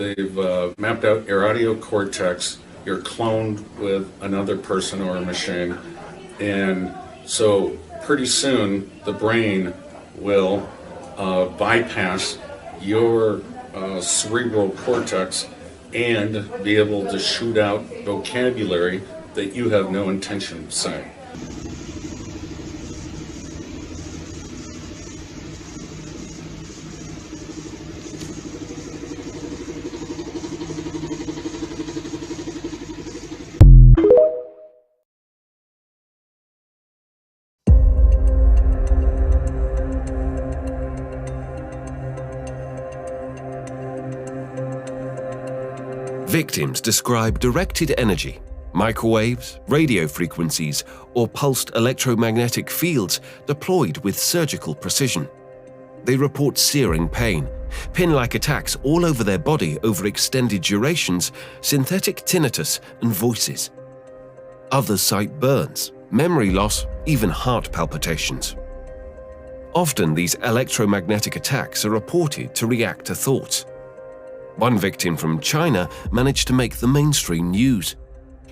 they've mapped out your audio cortex. You're cloned with another person or a machine. And so pretty soon the brain will bypass your cerebral cortex and be able to shoot out vocabulary that you have no intention of saying. Victims describe directed energy, microwaves, radio frequencies, or pulsed electromagnetic fields deployed with surgical precision. They report searing pain, pin-like attacks all over their body over extended durations, synthetic tinnitus, and voices. Others cite burns, memory loss, even heart palpitations. Often these electromagnetic attacks are reported to react to thoughts. One victim from China managed to make the mainstream news.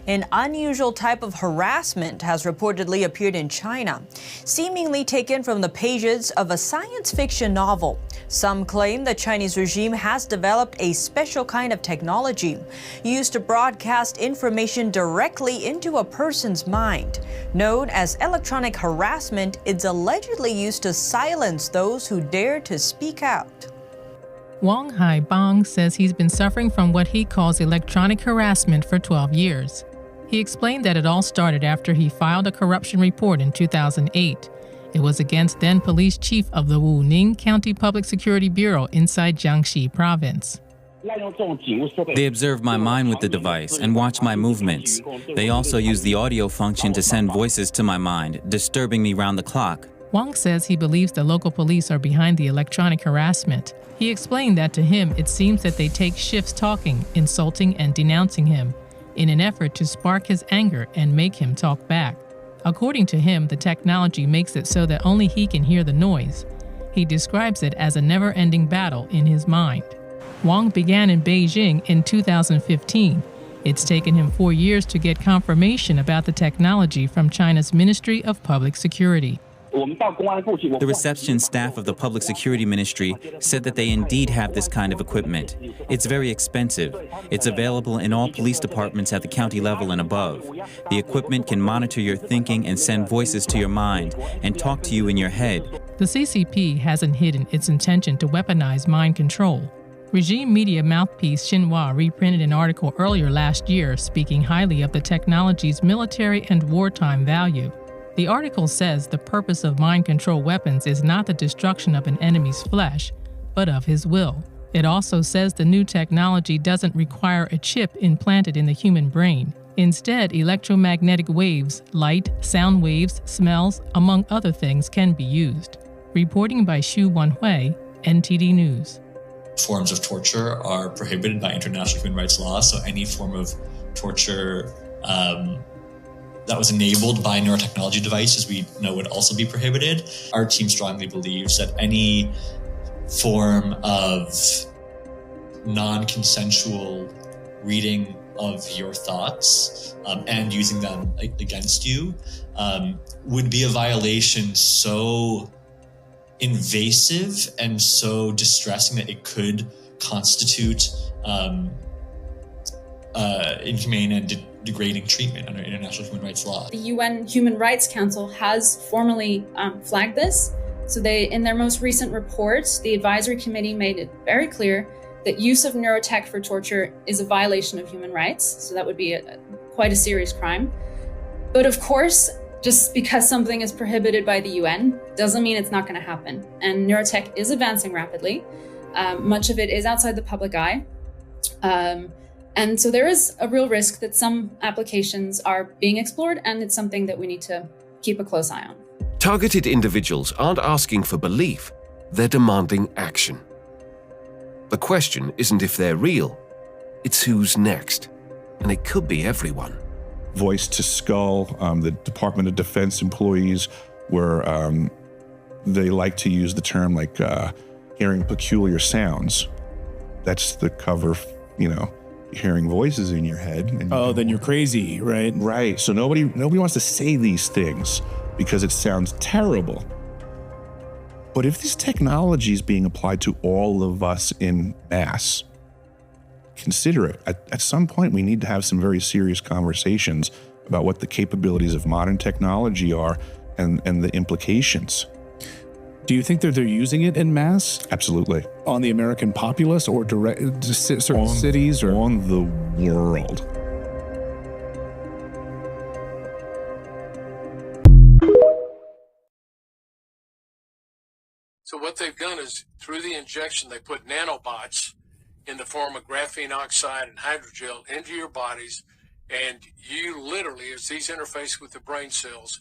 An unusual type of harassment has reportedly appeared in China, seemingly taken from the pages of a science fiction novel. Some claim the Chinese regime has developed a special kind of technology used to broadcast information directly into a person's mind. Known as electronic harassment, it's allegedly used to silence those who dare to speak out. Wang Haibang says he's been suffering from what he calls electronic harassment for 12 years. He explained that it all started after he filed a corruption report in 2008. It was against then police chief of the Wuning County Public Security Bureau inside Jiangxi province. They observe my mind with the device and watch my movements. They also use the audio function to send voices to my mind, disturbing me round the clock. Wang says he believes the local police are behind the electronic harassment. He explained that to him it seems that they take shifts talking, insulting, and denouncing him in an effort to spark his anger and make him talk back. According to him, the technology makes it so that only he can hear the noise. He describes it as a never-ending battle in his mind. Wang began in Beijing in 2015. It's taken him 4 years to get confirmation about the technology from China's Ministry of Public Security. The reception staff of the Public Security Ministry said that they indeed have this kind of equipment. It's very expensive. It's available in all police departments at the county level and above. The equipment can monitor your thinking and send voices to your mind and talk to you in your head. The CCP hasn't hidden its intention to weaponize mind control. Regime media mouthpiece Xinhua reprinted an article earlier last year speaking highly of the technology's military and wartime value. The article says the purpose of mind control weapons is not the destruction of an enemy's flesh, but of his will. It also says the new technology doesn't require a chip implanted in the human brain. Instead, electromagnetic waves, light, sound waves, smells, among other things, can be used. Reporting by Xu Wanhui, NTD News. Forms of torture are prohibited by international human rights law, so any form of torture that was enabled by neurotechnology devices, we know would also be prohibited. Our team strongly believes that any form of non-consensual reading of your thoughts and using them against you would be a violation so invasive and so distressing that it could constitute inhumane and degrading treatment under international human rights law. The UN Human Rights Council has formally flagged this. So in their most recent reports, the advisory committee made it very clear that use of neurotech for torture is a violation of human rights. So that would be quite a serious crime. But of course, just because something is prohibited by the UN doesn't mean it's not going to happen. And neurotech is advancing rapidly. Much of it is outside the public eye. And so there is a real risk that some applications are being explored, and it's something that we need to keep a close eye on. Targeted individuals aren't asking for belief, they're demanding action. The question isn't if they're real, it's who's next. And it could be everyone. Voice to Skull, the Department of Defense employees, where they like to use the term like hearing peculiar sounds. That's the cover hearing voices in your head. And then you're crazy, right? Right. So nobody wants to say these things because it sounds terrible. But if this technology is being applied to all of us in mass, consider it. At some point, we need to have some very serious conversations about what the capabilities of modern technology are and the implications. Do you think that they're using it en masse? Absolutely. On the American populace or direct to certain cities? Or on the world. So what they've done is, through the injection, they put nanobots in the form of graphene oxide and hydrogel into your bodies, and you literally, as these interface with the brain cells,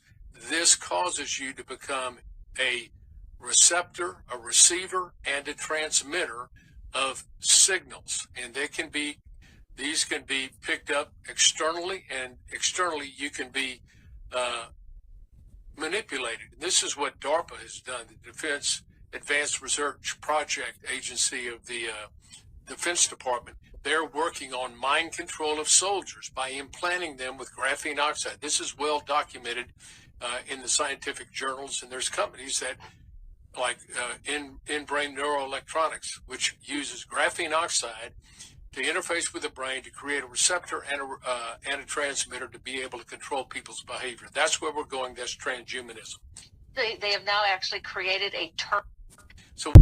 this causes you to become a receptor, a receiver, and a transmitter of signals. And these can be picked up externally, and externally you can be manipulated. This is what DARPA has done, the Defense Advanced Research Project Agency of the Defense Department. They're working on mind control of soldiers by implanting them with graphene oxide. This is well documented in the scientific journals, and there's companies that, like in-brain neuroelectronics, which uses graphene oxide to interface with the brain to create a receptor and a transmitter to be able to control people's behavior. That's where we're going. That's transhumanism. They have now actually created a term. So